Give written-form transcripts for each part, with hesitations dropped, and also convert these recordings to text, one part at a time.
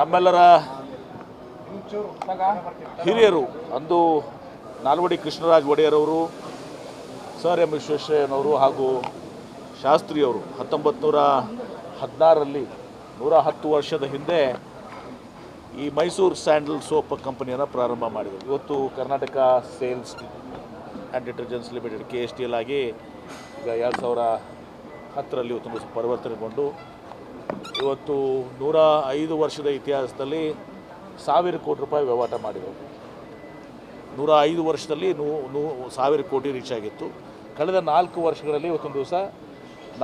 ನಮ್ಮೆಲ್ಲರ ಹಿರಿಯರು ಅಂದು ನಾಲ್ವಡಿ ಕೃಷ್ಣರಾಜ ಒಡೆಯರವರು, ಸರ್ ಎಂ ವಿಶ್ವೇಶ್ವರಯ್ಯನವರು ಹಾಗೂ ಶಾಸ್ತ್ರಿಯವರು 1916ರಲ್ಲಿ 110 ವರ್ಷದ ಹಿಂದೆ ಈ ಮೈಸೂರು ಸ್ಯಾಂಡಲ್ ಸೋಪ್ ಕಂಪನಿಯನ್ನು ಪ್ರಾರಂಭ ಮಾಡಿದರು. ಇವತ್ತು Karnataka sales and detergents limited KSTL ಆಗಿ ಈಗ 2010ರಲ್ಲಿ ಇವತ್ತು ಪರಿವರ್ತನೆಗೊಂಡು ಇವತ್ತು 105 ವರ್ಷದ ಇತಿಹಾಸದಲ್ಲಿ 1000 ಕೋಟಿ ರೂಪಾಯಿ ವಹಿವಾಟು ಮಾಡಿದರು. 105 ವರ್ಷದಲ್ಲಿ 1000 ಕೋಟಿ ರೀಚ್ ಆಗಿತ್ತು. ಕಳೆದ 4 ವರ್ಷಗಳಲ್ಲಿ ಇವತ್ತೊಂದು ದಿವಸ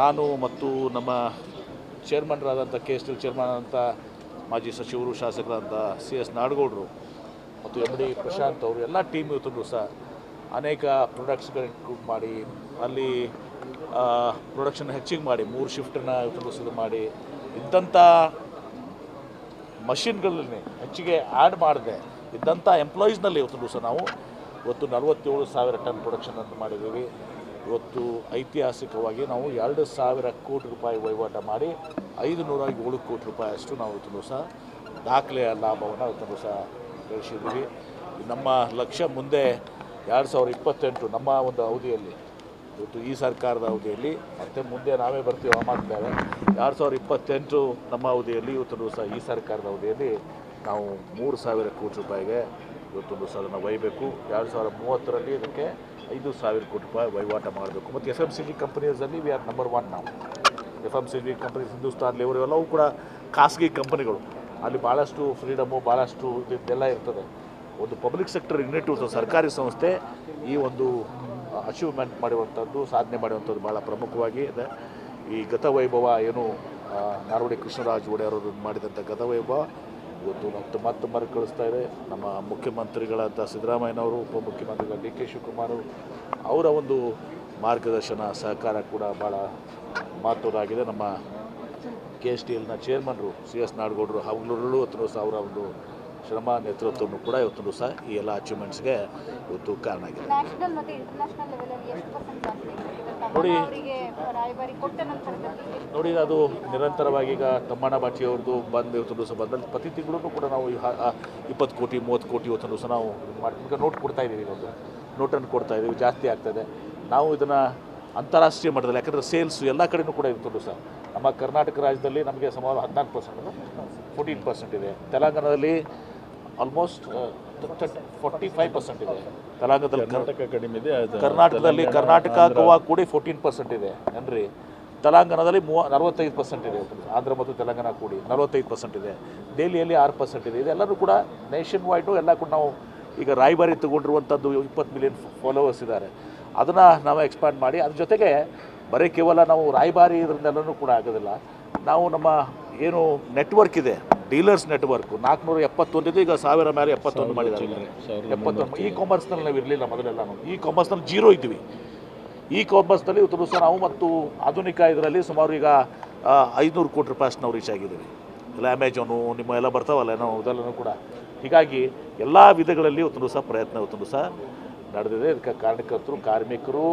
ನಾನು ಮತ್ತು ನಮ್ಮ ಚೇರ್ಮನ್ರಾದಂಥ KSTL ಚೇರ್ಮನ್ ಆದಂಥ ಮಾಜಿ ಸಚಿವರು, ಶಾಸಕರಾದಂಥ CS ನಾಡಗೌಡರು ಮತ್ತು MD ಪ್ರಶಾಂತ್ ಅವರು ಎಲ್ಲ ಟೀಮ್ ಇವತ್ತೊಂದು ದಿವಸ ಅನೇಕ ಪ್ರೊಡಕ್ಟ್ಸ್ಗಳನ್ನ ಇಂಕ್ಲೂಡ್ ಮಾಡಿ ಅಲ್ಲಿ ಪ್ರೊಡಕ್ಷನ್ ಹೆಚ್ಚಿಗೆ ಮಾಡಿ 3 ಶಿಫ್ಟನ್ನು ಇವತ್ತೊಂದು ದಿವಸ ಮಾಡಿ ಇದ್ದಂಥ ಮಷಿನ್ಗಳನ್ನೇ ಹೆಚ್ಚಿಗೆ ಆ್ಯಡ್ ಮಾಡಿದೆ ಇದ್ದಂಥ ಎಂಪ್ಲಾಯೀಸ್ನಲ್ಲಿ ಇವತ್ತು ದಿವಸ ನಾವು ಇವತ್ತು 47,000 ಟನ್ ಪ್ರೊಡಕ್ಷನ್ ಅಂತ ಮಾಡಿದ್ದೀವಿ. ಇವತ್ತು ಐತಿಹಾಸಿಕವಾಗಿ ನಾವು 2,000 ಕೋಟಿ ರೂಪಾಯಿ ವಹಿವಾಟು ಮಾಡಿ 507 ಕೋಟಿ ರೂಪಾಯಿ ಅಷ್ಟು ನಾವು ಇವತ್ತು ದಿವಸ ದಾಖಲೆಯ ಲಾಭವನ್ನು ಇವತ್ತು ದಿವಸ ಗಳಿಸಿದ್ದೀವಿ. ನಮ್ಮ ಲಕ್ಷ್ಯ ಮುಂದೆ 2028 ನಮ್ಮ ಒಂದು ಅವಧಿಯಲ್ಲಿ, ಇವತ್ತು ಈ ಸರ್ಕಾರದ ಅವಧಿಯಲ್ಲಿ ಮತ್ತು ಮುಂದೆ ನಾವೇ ಬರ್ತೀವಿ ಮಾಡ್ತೇವೆ. 2028 ನಮ್ಮ ಅವಧಿಯಲ್ಲಿ ಇವತ್ತು ದಿವಸ ಈ ಸರ್ಕಾರದ ಅವಧಿಯಲ್ಲಿ ನಾವು 3,000 ಕೋಟಿ ರೂಪಾಯಿಗೆ ಇವತ್ತೊಂದು ದಿವಸ ಅದನ್ನು ಒಯ್ಯಬೇಕು. 2030ರಲ್ಲಿ ಇದಕ್ಕೆ 5,000 ಕೋಟಿ ರೂಪಾಯಿ ವಹಿವಾಟು ಮಾಡಬೇಕು. ಮತ್ತು FMCG ಕಂಪನೀಸಲ್ಲಿ ವಿ ಆರ್ ನಂಬರ್ 1 ನಾವು. FMCG ಕಂಪನೀಸ್, ಹಿಂದೂಸ್ತಾನ್ ಲೇವರ್ ಎಲ್ಲವೂ ಕೂಡ ಖಾಸಗಿ ಕಂಪನಿಗಳು. ಅಲ್ಲಿ ಭಾಳಷ್ಟು ಫ್ರೀಡಮು, ಭಾಳಷ್ಟು ಇದೆಲ್ಲ ಇರ್ತದೆ. ಒಂದು ಪಬ್ಲಿಕ್ ಸೆಕ್ಟರ್ ಯೂನಿಟ್ ಇರ್ತದೆ, ಸರ್ಕಾರಿ ಸಂಸ್ಥೆ ಈ ಒಂದು ಅಚೀವ್ಮೆಂಟ್ ಮಾಡುವಂಥದ್ದು, ಸಾಧನೆ ಮಾಡುವಂಥದ್ದು ಭಾಳ ಪ್ರಮುಖವಾಗಿ ಇದೆ. ಈ ಗತವೈಭವ ಏನು ನಾಲ್ವಡಿ ಕೃಷ್ಣರಾಜ ಒಡೆಯರವರು ಮಾಡಿದಂಥ ಗತವೈಭವ ಇವತ್ತು ಮತ್ತೆ ಮರುಕಳಿಸ್ತಾ ಇದೆ. ನಮ್ಮ ಮುಖ್ಯಮಂತ್ರಿಗಳಾದ ಸಿದ್ದರಾಮಯ್ಯನವರು, ಉಪಮುಖ್ಯಮಂತ್ರಿಗಳು DK ಶಿವಕುಮಾರ್ ಅವರ ಒಂದು ಮಾರ್ಗದರ್ಶನ, ಸಹಕಾರ ಕೂಡ ಭಾಳ ಮಹತ್ವದಾಗಿದೆ. ನಮ್ಮ KSTLನ ಚೇರ್ಮನ್ರು CS ನಾಡಗೌಡರು ಹಗಲುರುಳು ಅವರ ಒಂದು ಶ್ರಮ, ನೇತೃತ್ವವನ್ನು ಕೂಡ ಇವತ್ತು ದಿವಸ ಈ ಎಲ್ಲ ಅಚೀವ್ಮೆಂಟ್ಸ್ಗೆ ಇವತ್ತು ಕಾರಣ ಆಗಿದೆ. ನೋಡಿ ಅದು ನಿರಂತರವಾಗಿ ಈಗ ತಮ್ಮಣ್ಣ ಬಾಟಿ ಅವ್ರದ್ದು ಬಂದು ಇವತ್ತು ದಿವಸ ಬಂದಲ್ಲಿ ಪ್ರತಿ ತಿಂಗಳು ಕೂಡ ನಾವು 20 ಕೋಟಿ 30 ಕೋಟಿ ಇವತ್ತು ದಿವಸ ನಾವು ಈಗ ನೋಟ್ ಕೊಡ್ತಾಯಿದ್ದೀವಿ. ಒಂದು ನೋಟನ್ನು ಕೊಡ್ತಾಯಿದ್ದೀವಿ, ಜಾಸ್ತಿ ಆಗ್ತದೆ. ನಾವು ಇದನ್ನು ಅಂತಾರಾಷ್ಟ್ರೀಯ ಮಟ್ಟದಲ್ಲಿ, ಯಾಕಂದರೆ ಸೇಲ್ಸು ಎಲ್ಲ ಕಡೆಯೂ ಕೂಡ ಇವತ್ತು ದಿವಸ ನಮ್ಮ ಕರ್ನಾಟಕ ರಾಜ್ಯದಲ್ಲಿ ನಮಗೆ ಸುಮಾರು 14%, 14% ಇದೆ. ತೆಲಂಗಾಣದಲ್ಲಿ ಆಲ್ಮೋಸ್ಟ್ 45% ಇದೆ. ತೆಲಂಗಾಣದಲ್ಲಿ ಕಡಿಮೆ ಇದೆ. ಕರ್ನಾಟಕ ಗೋವಾ ಕೂಡಿ 14% ಇದೆ ಏನ್ರಿ. ತೆಲಂಗಾಣದಲ್ಲಿ 45% ಇದೆ. ಆಂಧ್ರ ಮತ್ತು ತೆಲಂಗಾಣ ಕೂಡಿ 45% ಇದೆ. ದೆಹಲಿಯಲ್ಲಿ 6% ಇದೆ. ಇದೆಲ್ಲರೂ ಕೂಡ ನೇಷನ್ ವೈಡು ಎಲ್ಲ ಕೂಡ ನಾವು ಈಗ ರಾಯಭಾರಿ ತಗೊಂಡಿರುವಂಥದ್ದು 20 ಮಿಲಿಯನ್ ಫಾಲೋವರ್ಸ್ ಇದ್ದಾರೆ. ಅದನ್ನು ನಾವು ಎಕ್ಸ್ಪ್ಯಾಂಡ್ ಮಾಡಿ ಅದ್ರ ಜೊತೆಗೆ ಬರೀ ಕೇವಲ ನಾವು ರಾಯಭಾರಿ ಇದರಿಂದೆಲ್ಲನೂ ಕೂಡ ಆಗೋದಿಲ್ಲ. ನಾವು ನಮ್ಮ ಏನು ನೆಟ್ವರ್ಕ್ ಇದೆ, ಡೀಲರ್ಸ್ ನೆಟ್ವರ್ಕ್ 471 ಇದೆ, ಈಗ 1000 ಮೇಲೆ 71 ಮಾಡಿದ್ದಾರೆ. 71 ಇ ಕಾಮರ್ಸ್ನಲ್ಲಿ ನಾವು ಇರಲಿಲ್ಲ ಮೊದಲೆಲ್ಲ. ನಾವು ಇ ಕಾಮರ್ಸ್ನಲ್ಲಿ 0 ಇದ್ವಿ. ಇ ಕಾಮರ್ಸ್ನಲ್ಲಿ ಇವತ್ತು ದಿವಸ ನಾವು ಮತ್ತು ಆಧುನಿಕ ಇದರಲ್ಲಿ ಸುಮಾರು ಈಗ 500 ಕೋಟಿ ರೂಪಾಯಿ ಅಷ್ಟು ನಾವು ರೀಚ್ ಆಗಿದ್ದೀವಿ. ಎಲ್ಲ ಅಮೆಜಾನು ನಿಮ್ಮ ಎಲ್ಲ ಬರ್ತಾವಲ್ಲ ನಾವು ಇದೆಲ್ಲನೂ ಕೂಡ. ಹೀಗಾಗಿ ಎಲ್ಲ ವಿಧಗಳಲ್ಲಿ ಇವತ್ತು ದಿವಸ ಪ್ರಯತ್ನ ಇವತ್ತು ದಿವಸ ನಡೆದಿದೆ. ಇದಕ್ಕೆ ಕಾರಣಕರ್ತರು, ಕಾರ್ಮಿಕರು,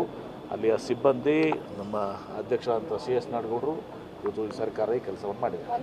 ಅಲ್ಲಿಯ ಸಿಬ್ಬಂದಿ, ನಮ್ಮ ಅಧ್ಯಕ್ಷರಾದಂಥ CS ನಾಡಗೌಡರು ಇವತ್ತು ಈ ಸರ್ಕಾರ ಈ ಕೆಲಸವನ್ನು ಮಾಡಿದೆ.